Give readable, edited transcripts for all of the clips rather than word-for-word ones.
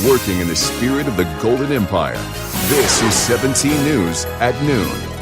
working in the spirit of the Golden Empire. This is 17 News at noon.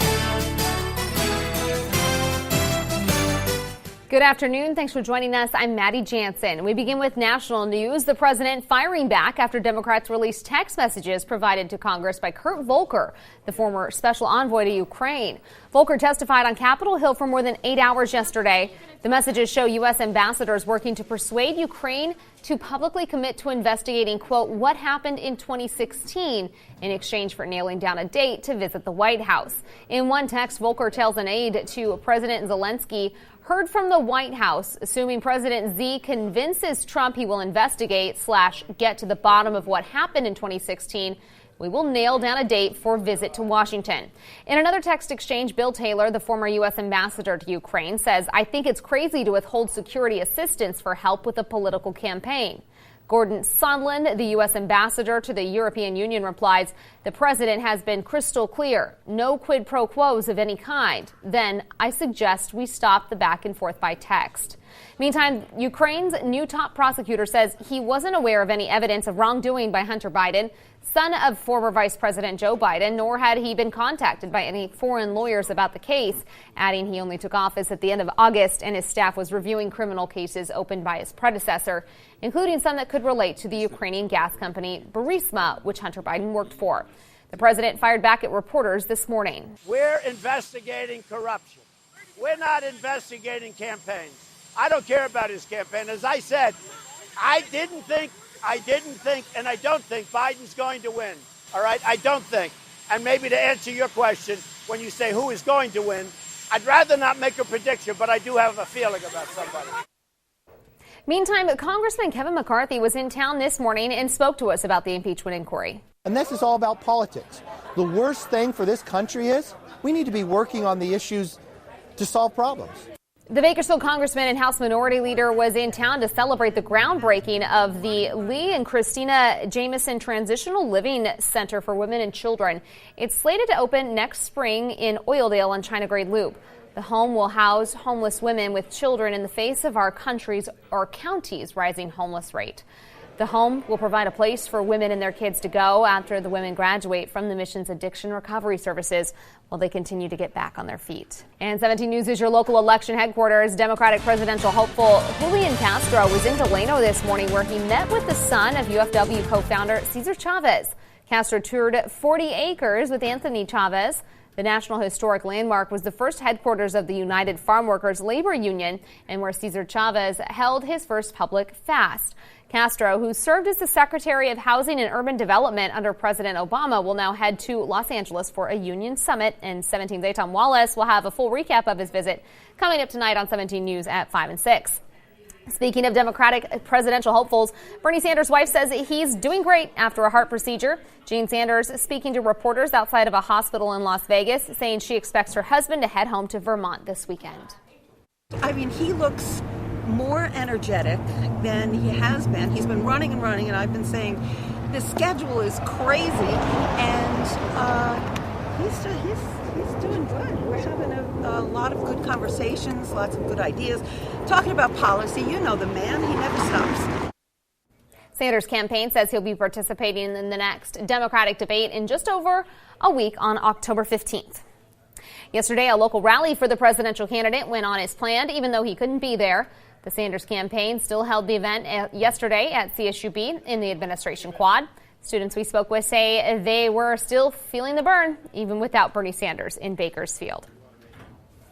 Good afternoon. Thanks for joining us. I'm Maddie Jansen. We begin with national news. The president firing back after Democrats released text messages provided to Congress by Kurt Volker, the former special envoy to Ukraine. Volker testified on Capitol Hill for more than 8 hours yesterday. The messages show U.S. ambassadors working to persuade Ukraine to publicly commit to investigating, quote, what happened in 2016 in exchange for nailing down a date to visit the White House. In one text, Volker tells an aide to President Zelensky, heard from the White House, assuming President Z convinces Trump he will investigate / get to the bottom of what happened in 2016. We will nail down a date for visit to Washington. In another text exchange, Bill Taylor, the former U.S. ambassador to Ukraine, says, I think it's crazy to withhold security assistance for help with a political campaign. Gordon Sondland, the U.S. ambassador to the European Union, replies, the president has been crystal clear. No quid pro quos of any kind. Then I suggest we stop the back and forth by text. Meantime, Ukraine's new top prosecutor says he wasn't aware of any evidence of wrongdoing by Hunter Biden, son of former Vice President Joe Biden, nor had he been contacted by any foreign lawyers about the case, adding he only took office at the end of August and his staff was reviewing criminal cases opened by his predecessor, including some that could relate to the Ukrainian gas company Burisma, which Hunter Biden worked for. The president fired back at reporters this morning. We're investigating corruption. We're not investigating campaigns. I don't care about his campaign. As I said, I didn't think, and I don't think Biden's going to win. All right? I don't think. And maybe to answer your question, when you say who is going to win, I'd rather not make a prediction, but I do have a feeling about somebody. Meantime, Congressman Kevin McCarthy was in town this morning and spoke to us about the impeachment inquiry. And this is all about politics. The worst thing for this country is we need to be working on the issues to solve problems. The Bakersfield congressman and House Minority Leader was in town to celebrate the groundbreaking of the Lee and Christina Jamison Transitional Living Center for Women and Children. It's slated to open next spring in Oildale on China Grade Loop. The home will house homeless women with children in the face of our county's rising homeless rate. The home will provide a place for women and their kids to go after the women graduate from the mission's addiction recovery services while they continue to get back on their feet. And 17 News is your local election headquarters. Democratic presidential hopeful Julian Castro was in Delano this morning where he met with the son of UFW co-founder Cesar Chavez. Castro toured 40 acres with Anthony Chavez. The National Historic Landmark was the first headquarters of the United Farm Workers Labor Union and where Cesar Chavez held his first public fast. Castro, who served as the Secretary of Housing and Urban Development under President Obama, will now head to Los Angeles for a union summit. And 17's Aton Wallace will have a full recap of his visit coming up tonight on 17 News at 5 and 6. Speaking of Democratic presidential hopefuls, Bernie Sanders' wife says he's doing great after a heart procedure. Jean Sanders speaking to reporters outside of a hospital in Las Vegas, saying she expects her husband to head home to Vermont this weekend. I mean, he looks more energetic than he has been. He's been running, and I've been saying the schedule is crazy, and he's doing good. We're having a lot of good conversations, lots of good ideas, talking about policy. You know the man, he never stops. Sanders' campaign says he'll be participating in the next Democratic debate in just over a week on October 15th. Yesterday, a local rally for the presidential candidate went on as planned, even though he couldn't be there. The Sanders campaign still held the event yesterday at CSUB in the administration quad. Students we spoke with say they were still feeling the burn, even without Bernie Sanders in Bakersfield.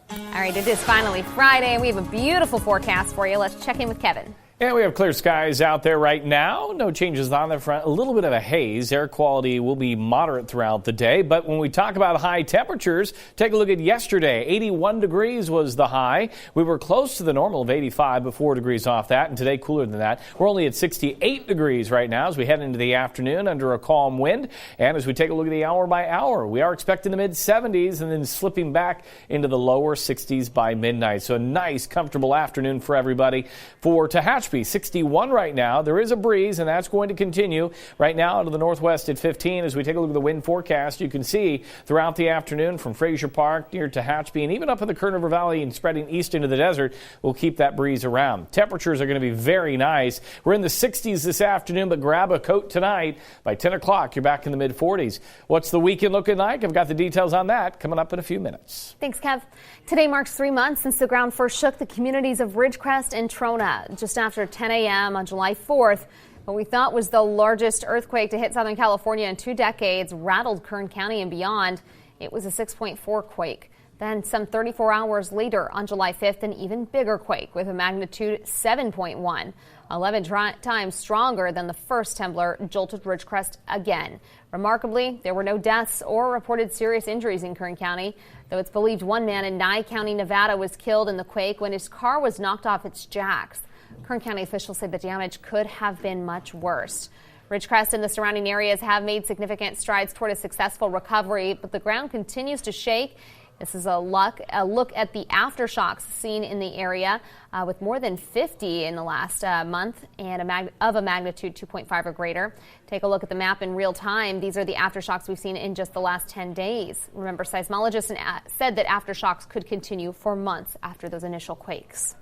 All right, it is finally Friday, and we have a beautiful forecast for you. Let's check in with Kevin. And we have clear skies out there right now. No changes on the front. A little bit of a haze. Air quality will be moderate throughout the day. But when we talk about high temperatures, take a look at yesterday. 81 degrees was the high. We were close to the normal of 85, but 4 degrees off that. And today, cooler than that. We're only at 68 degrees right now as we head into the afternoon under a calm wind. And as we take a look at the hour by hour, we are expecting the mid-70s and then slipping back into the lower 60s by midnight. So a nice, comfortable afternoon for everybody. For Tehachapi Tehachapi, 61 right now. There is a breeze, and that's going to continue right now out of the northwest at 15. As we take a look at the wind forecast, you can see throughout the afternoon from Fraser Park near Tehachapi and even up in the Kern Valley and spreading east into the desert, we'll keep that breeze around. Temperatures are going to be very nice. We're in the 60s this afternoon, but grab a coat tonight. By 10 o'clock, you're back in the mid-40s. What's the weekend looking like? I've got the details on that coming up in a few minutes. Thanks, Kev. Today marks 3 months since the ground first shook the communities of Ridgecrest and Trona just after 10 a.m. on July 4th. What we thought was the largest earthquake to hit Southern California in 2 decades rattled Kern County and beyond. It was a 6.4 quake. Then some 34 hours later on July 5th, an even bigger quake with a magnitude 7.1. 11 times stronger than the first temblor jolted Ridgecrest again. Remarkably, there were no deaths or reported serious injuries in Kern County, though it's believed one man in Nye County, Nevada was killed in the quake when his car was knocked off its jacks. Kern County officials say the damage could have been much worse. Ridgecrest and the surrounding areas have made significant strides toward a successful recovery, but the ground continues to shake. This is a look at the aftershocks seen in the area, with more than 50 in the last month and of a magnitude 2.5 or greater. Take a look at the map in real time. These are the aftershocks we've seen in just the last 10 days. Remember, seismologists said that aftershocks could continue for months after those initial quakes.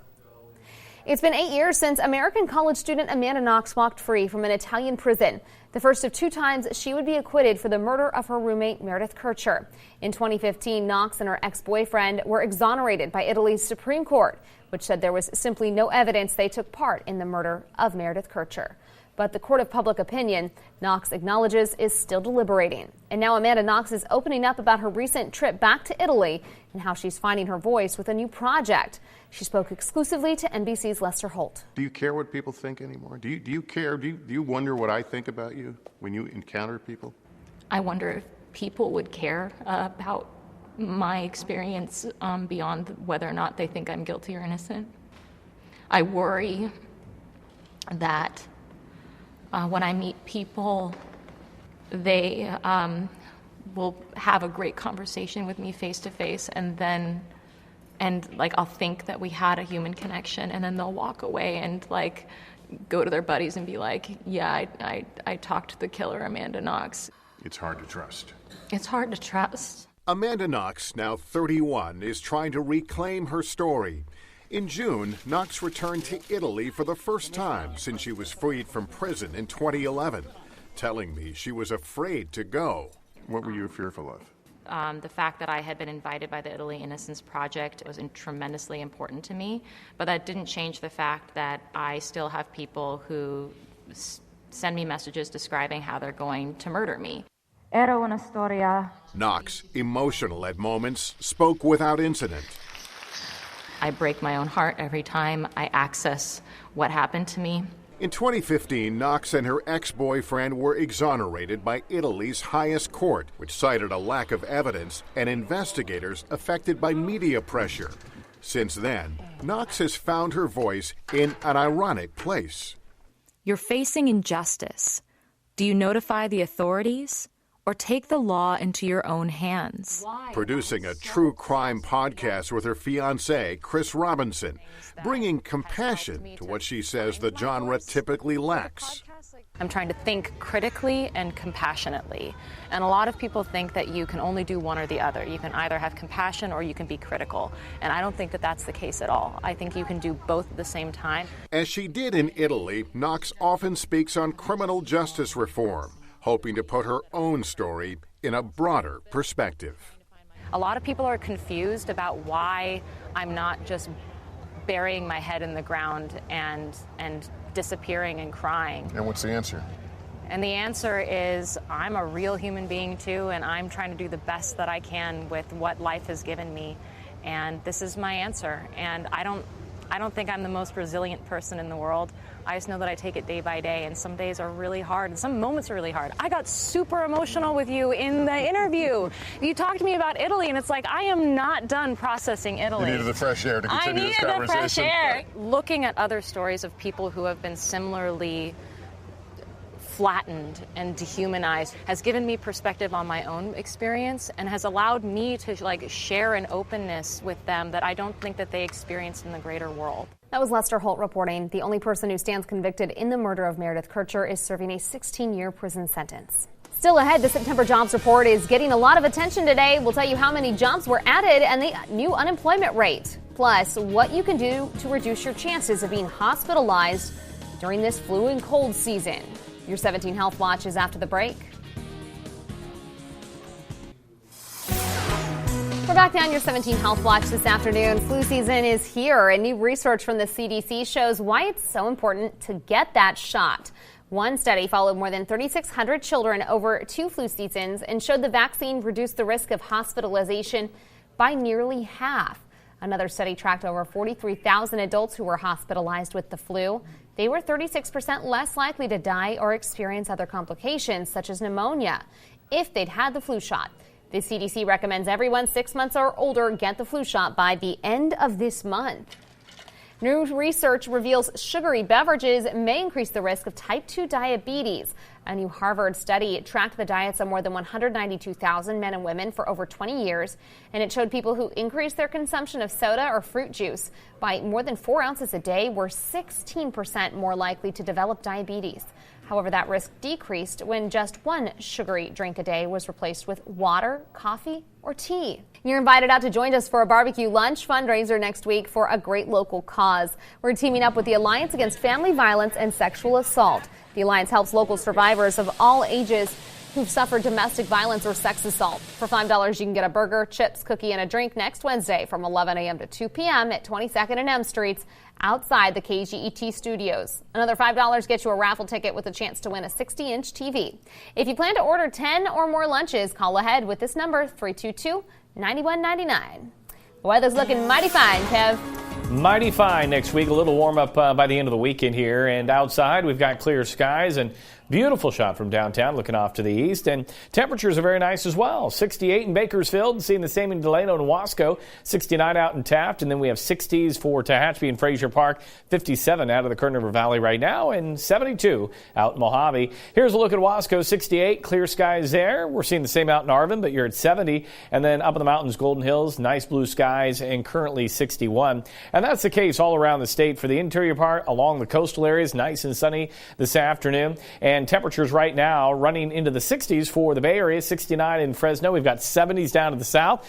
It's been 8 years since American college student Amanda Knox walked free from an Italian prison. The first of 2 times she would be acquitted for the murder of her roommate Meredith Kircher. In 2015, Knox and her ex-boyfriend were exonerated by Italy's Supreme Court, which said there was simply no evidence they took part in the murder of Meredith Kircher. But the Court of Public Opinion, Knox acknowledges, is still deliberating. And now Amanda Knox is opening up about her recent trip back to Italy and how she's finding her voice with a new project. She spoke exclusively to NBC's Lester Holt. Do you care what people think anymore? Do you care? Do you wonder what I think about you when you encounter people? I wonder if people would care about my experience beyond whether or not they think I'm guilty or innocent. I worry that when I meet people, they will have a great conversation with me face to face, and I'll think that we had a human connection, and then they'll walk away and go to their buddies and be like, yeah, I talked to the killer Amanda Knox. It's hard to trust. It's hard to trust. Amanda Knox, now 31, is trying to reclaim her story. In June, Knox returned to Italy for the first time since she was freed from prison in 2011, telling me she was afraid to go. What were you fearful of? The fact that I had been invited by the Italy Innocence Project was tremendously important to me, but that didn't change the fact that I still have people who send me messages describing how they're going to murder me. Knox, emotional at moments, spoke without incident. I break my own heart every time I access what happened to me. In 2015, Knox and her ex-boyfriend were exonerated by Italy's highest court, which cited a lack of evidence and investigators affected by media pressure. Since then, Knox has found her voice in an ironic place. You're facing injustice. Do you notify the authorities or take the law into your own hands? Producing a true crime podcast with her fiancé, Chris Robinson, bringing compassion to what she says the genre typically lacks. I'm trying to think critically and compassionately. And a lot of people think that you can only do one or the other. You can either have compassion or you can be critical. And I don't think that that's the case at all. I think you can do both at the same time. As she did in Italy, Knox often speaks on criminal justice reform, hoping to put her own story in a broader perspective. A lot of people are confused about why I'm not just burying my head in the ground and disappearing and crying. And what's the answer? And the answer is I'm a real human being too, and I'm trying to do the best that I can with what life has given me. And this is my answer. And I don't think I'm the most resilient person in the world. I just know that I take it day by day, and some days are really hard, and some moments are really hard. I got super emotional with you in the interview. You talked to me about Italy, and it's like I am not done processing Italy. You needed the fresh air to continue this conversation. I needed the fresh air. Looking at other stories of people who have been similarly flattened and dehumanized has given me perspective on my own experience and has allowed me to share an openness with them that I don't think that they experienced in the greater world. That was Lester Holt reporting. The only person who stands convicted in the murder of Meredith Kircher is serving a 16-year prison sentence. Still ahead, the September jobs report is getting a lot of attention today. We'll tell you how many jobs were added and the new unemployment rate. Plus, what you can do to reduce your chances of being hospitalized during this flu and cold season. Your 17 Health Watch is after the break. We're back down your 17 Health Watch this afternoon. Flu season is here, and new research from the CDC shows why it's so important to get that shot. One study followed more than 3,600 children over 2 flu seasons and showed the vaccine reduced the risk of hospitalization by nearly half. Another study tracked over 43,000 adults who were hospitalized with the flu. They were 36% less likely to die or experience other complications, such as pneumonia, if they'd had the flu shot. The CDC recommends everyone 6 months or older get the flu shot by the end of this month. New research reveals sugary beverages may increase the risk of type 2 diabetes. A new Harvard study tracked the diets of more than 192,000 men and women for over 20 years, and it showed people who increased their consumption of soda or fruit juice by more than 4 ounces a day were 16% more likely to develop diabetes. However, that risk decreased when just one sugary drink a day was replaced with water, coffee, or tea. You're invited out to join us for a barbecue lunch fundraiser next week for a great local cause. We're teaming up with the Alliance Against Family Violence and Sexual Assault. The Alliance helps local survivors of all ages who've suffered domestic violence or sex assault. For $5, you can get a burger, chips, cookie, and a drink next Wednesday from 11 a.m. to 2 p.m. at 22nd and M Streets outside the KGET studios. Another $5 gets you a raffle ticket with a chance to win a 60-inch TV. If you plan to order 10 or more lunches, call ahead with this number, 322-9199. The weather's looking mighty fine, Kev. Mighty fine next week. A little warm up by the end of the weekend here. And outside, we've got clear skies and beautiful shot from downtown looking off to the east. And temperatures are very nice as well. 68 in Bakersfield, seeing the same in Delano and Wasco. 69 out in Taft. And then we have 60s for Tehachapi and Frazier Park. 57 out of the Kern River Valley right now. And 72 out in Mojave. Here's a look at Wasco. 68, clear skies there. We're seeing the same out in Arvin, but you're at 70. And then up in the mountains, Golden Hills, nice blue skies and currently 61. And that's the case all around the state for the interior part along the coastal areas. Nice and sunny this afternoon. And temperatures right now running into the 60s for the Bay Area, 69 in Fresno. We've got 70s down to the south.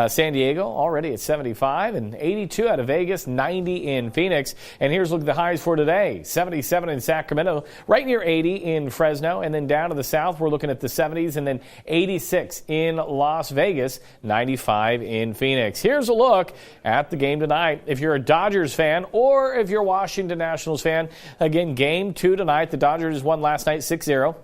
San Diego already at 75 and 82 out of Vegas, 90 in Phoenix. And here's a look at the highs for today. 77 in Sacramento, right near 80 in Fresno. And then down to the south, we're looking at the 70s and then 86 in Las Vegas, 95 in Phoenix. Here's a look at the game tonight. If you're a Dodgers fan or if you're a Washington Nationals fan, again, game 2 tonight. The Dodgers won last night 6-0.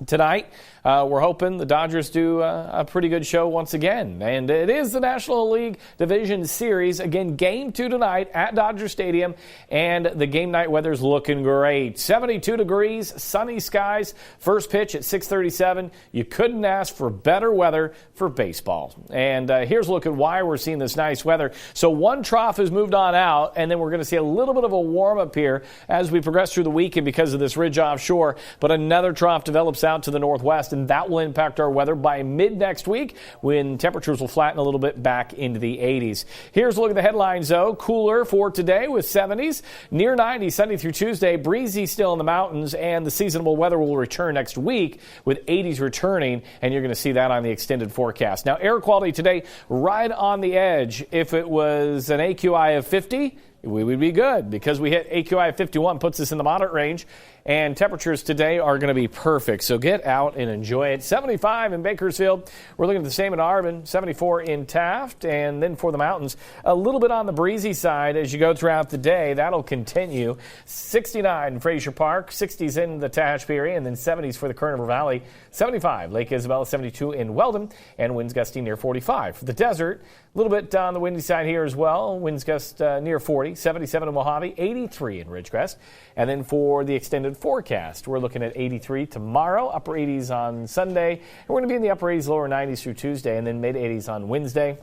Tonight, we're hoping the Dodgers do a pretty good show once again. And it is the National League Division Series. Again, game 2 tonight at Dodger Stadium. And the game night weather's looking great. 72 degrees, sunny skies. First pitch at 6:37. You couldn't ask for better weather for baseball. And here's a look at why we're seeing this nice weather. So one trough has moved on out, and then we're going to see a little bit of a warm-up here as we progress through the weekend because of this ridge offshore. But another trough develops out to the northwest, and that will impact our weather by mid next week when temperatures will flatten a little bit back into the 80s. Here's a look at the headlines, though. Cooler for today with 70s, near 90 Sunday through Tuesday, breezy still in the mountains, and the seasonable weather will return next week with 80s returning, and you're going to see that on the extended forecast. Now, air quality today right on the edge. If it was an AQI of 50, we would be good because we hit AQI of 51, puts us in the moderate range. And temperatures today are going to be perfect. So get out and enjoy it. 75 in Bakersfield. We're looking at the same in Arvin. 74 in Taft. And then for the mountains, a little bit on the breezy side as you go throughout the day. That'll continue. 69 in Frazier Park. 60s in the Tehachapi area. And then 70s for the Kern River Valley. 75 Lake Isabella. 72 in Weldon. And winds gusting near 45. For the desert, a little bit on the windy side here as well. Winds gust near 40. 77 in Mojave. 83 in Ridgecrest. And then for the extended forecast, we're looking at 83 tomorrow, upper 80s on Sunday, and we're going to be in the upper 80s, lower 90s through Tuesday, and then mid 80s on Wednesday.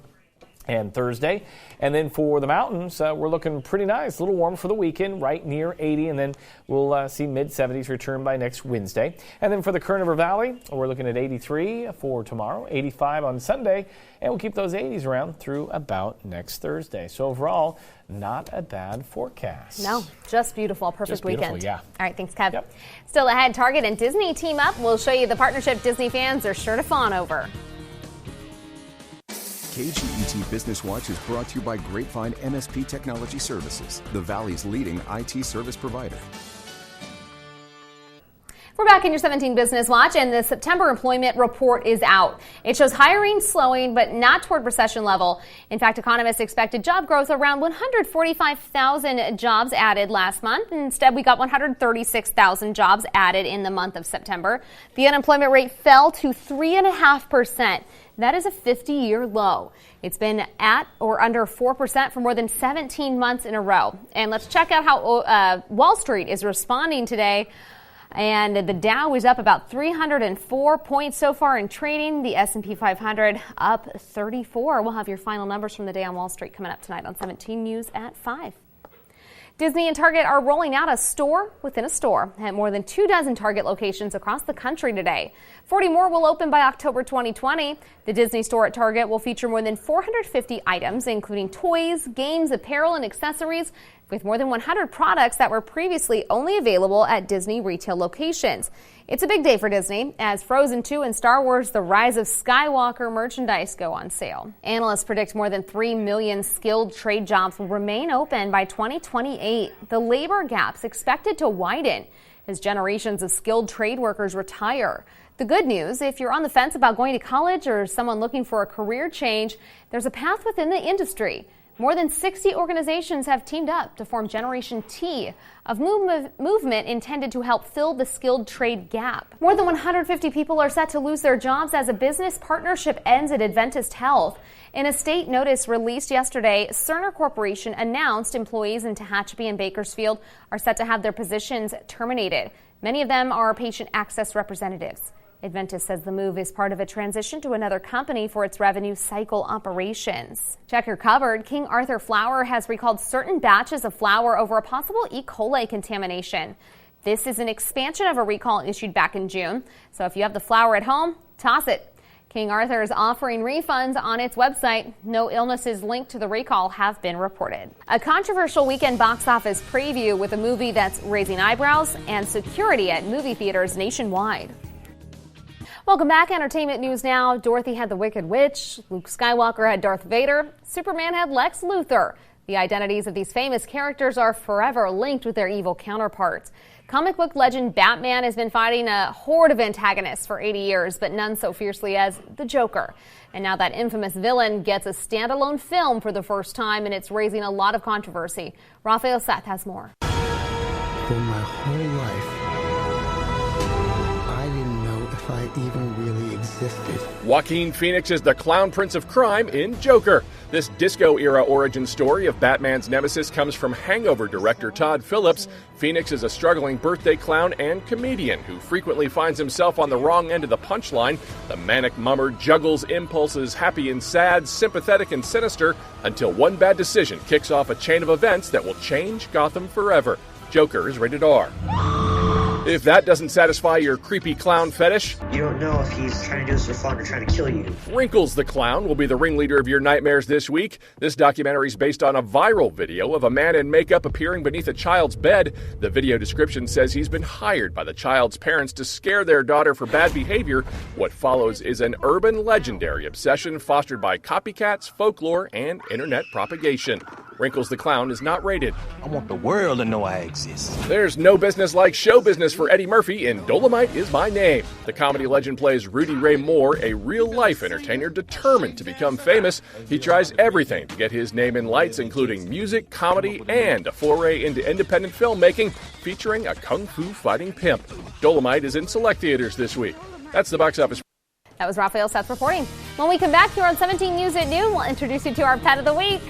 and Thursday. And then for the mountains, we're looking pretty nice. A little warm for the weekend, right near 80. And then we'll see mid-70s return by next Wednesday. And then for the Kern River Valley, we're looking at 83 for tomorrow, 85 on Sunday. And we'll keep those 80s around through about next Thursday. So overall, not a bad forecast. No, just beautiful. Perfect just beautiful, weekend. Yeah. All right, thanks, Kev. Yep. Still ahead, Target and Disney team up. We'll show you the partnership Disney fans are sure to fawn over. KGET Business Watch is brought to you by Grapevine MSP Technology Services, the Valley's leading IT service provider. We're back in your 17 Business Watch, and the September employment report is out. It shows hiring slowing, but not toward recession level. In fact, economists expected job growth around 145,000 jobs added last month. Instead, we got 136,000 jobs added in the month of September. The unemployment rate fell to 3.5%. That is a 50-year low. It's been at or under 4% for more than 17 months in a row. And let's check out how Wall Street is responding today. And the Dow is up about 304 points so far in trading. The S&P 500 up 34. We'll have your final numbers from the day on Wall Street coming up tonight on 17 News at 5. Disney and Target are rolling out a store within a store at more than 24 Target locations across the country today. 40 more will open by October 2020. The Disney store at Target will feature more than 450 items, including toys, games, apparel, and accessories, with more than 100 products that were previously only available at Disney retail locations. It's a big day for Disney as Frozen 2 and Star Wars The Rise of Skywalker merchandise go on sale. Analysts predict more than 3 million skilled trade jobs will remain open by 2028. The labor gap's expected to widen as generations of skilled trade workers retire. The good news, if you're on the fence about going to college or someone looking for a career change, there's a path within the industry. More than 60 organizations have teamed up to form Generation T, a movement intended to help fill the skilled trade gap. More than 150 people are set to lose their jobs as a business partnership ends at Adventist Health. In a state notice released yesterday, Cerner Corporation announced employees in Tehachapi and Bakersfield are set to have their positions terminated. Many of them are patient access representatives. Adventist says the move is part of a transition to another company for its revenue cycle operations. Check your cupboard. King Arthur Flour has recalled certain batches of flour over a possible E. coli contamination. This is an expansion of a recall issued back in June. So if you have the flour at home, toss it. King Arthur is offering refunds on its website. No illnesses linked to the recall have been reported. A controversial weekend box office preview with a movie that's raising eyebrows and security at movie theaters nationwide. Welcome back. Entertainment news now. Dorothy had the Wicked Witch. Luke Skywalker had Darth Vader. Superman had Lex Luthor. The identities of these famous characters are forever linked with their evil counterparts. Comic book legend Batman has been fighting a horde of antagonists for 80 years, but none so fiercely as the Joker. And now that infamous villain gets a standalone film for the first time, and it's raising a lot of controversy. Raphael Seth has more. For my whole life, I didn't know if I even really existed. Joaquin Phoenix is the clown prince of crime in Joker. This disco-era origin story of Batman's nemesis comes from Hangover director Todd Phillips. Phoenix is a struggling birthday clown and comedian who frequently finds himself on the wrong end of the punchline. The manic mummer juggles impulses happy and sad, sympathetic and sinister, until one bad decision kicks off a chain of events that will change Gotham forever. Joker is rated R. If that doesn't satisfy your creepy clown fetish, you don't know if he's trying to do this for fun or trying to kill you. Wrinkles the Clown will be the ringleader of your nightmares this week. This documentary is based on a viral video of a man in makeup appearing beneath a child's bed. The video description says he's been hired by the child's parents to scare their daughter for bad behavior. What follows is an urban legendary obsession fostered by copycats, folklore, and internet propagation. Wrinkles the Clown is not rated. I want the world to know I exist. There's no business like show business for Eddie Murphy in Dolomite Is My Name. The comedy legend plays Rudy Ray Moore, a real-life entertainer determined to become famous. He tries everything to get his name in lights, including music, comedy, and a foray into independent filmmaking featuring a kung fu fighting pimp. Dolomite is in select theaters this week. That's the box office. That was Raphael Seth reporting. When we come back here on 17 News at noon, we'll introduce you to our Pet of the Week.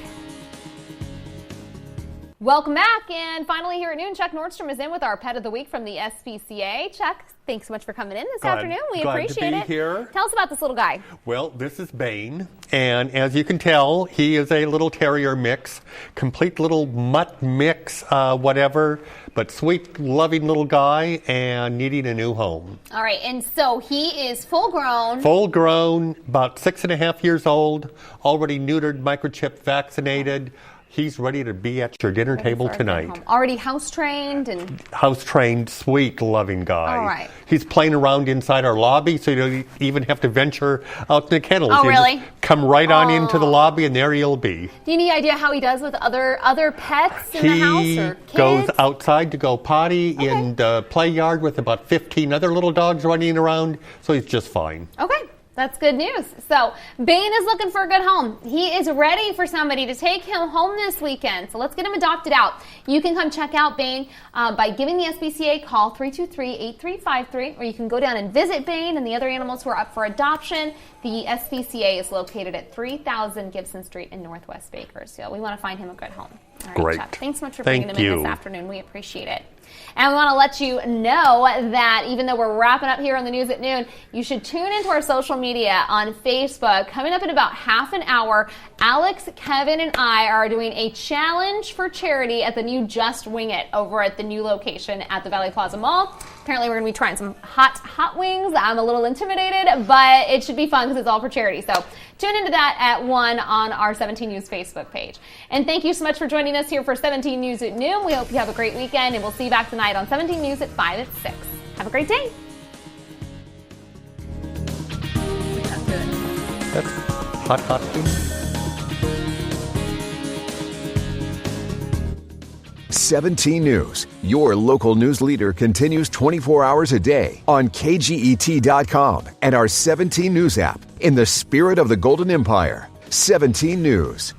Welcome back. And finally here at noon, Chuck Nordstrom is in with our Pet of the Week from the SPCA. Chuck, thanks so much for coming in this afternoon. We appreciate it. Here. Tell us about this little guy. Well, this is Bane, and as you can tell, he is a little terrier mix, complete little mutt mix, whatever, but sweet, loving little guy and needing a new home. All right, and so he is full grown. Full grown, about 6.5 years old, already neutered, microchip vaccinated. He's ready to be at your dinner table tonight. Already house trained and house trained, sweet, loving guy. All right. He's playing around inside our lobby, so you don't even have to venture out in the kennels. Oh, you really? Just come right on into the lobby, and there he'll be. Do you any idea how he does with other pets in the house or kids? He goes outside to go potty in the play yard with about 15 other little dogs running around, so he's just fine. Okay. That's good news. So Bane is looking for a good home. He is ready for somebody to take him home this weekend. So let's get him adopted out. You can come check out Bane by giving the SPCA a call, 323-8353, or you can go down and visit Bane and the other animals who are up for adoption. The SPCA is located at 3000 Gibson Street in Northwest Baker. So we want to find him a good home. All right, great. Chuck, thanks so much for bringing him in this afternoon. We appreciate it. And we want to let you know that even though we're wrapping up here on the news at noon, you should tune into our social media on Facebook. Coming up in about half an hour, Alex, Kevin, and I are doing a challenge for charity at the new Just Wing It over at the new location at the Valley Plaza Mall. Apparently, we're going to be trying some hot wings. I'm a little intimidated, but it should be fun because it's all for charity. So tune into that at 1 on our 17 News Facebook page. And thank you so much for joining us here for 17 News at noon. We hope you have a great weekend, and we'll see you back tonight on 17 News at 5 at 6. Have a great day. That's hot wings. 17 News, your local news leader, continues 24 hours a day on KGET.com and our 17 News app. In the spirit of the Golden Empire, 17 News.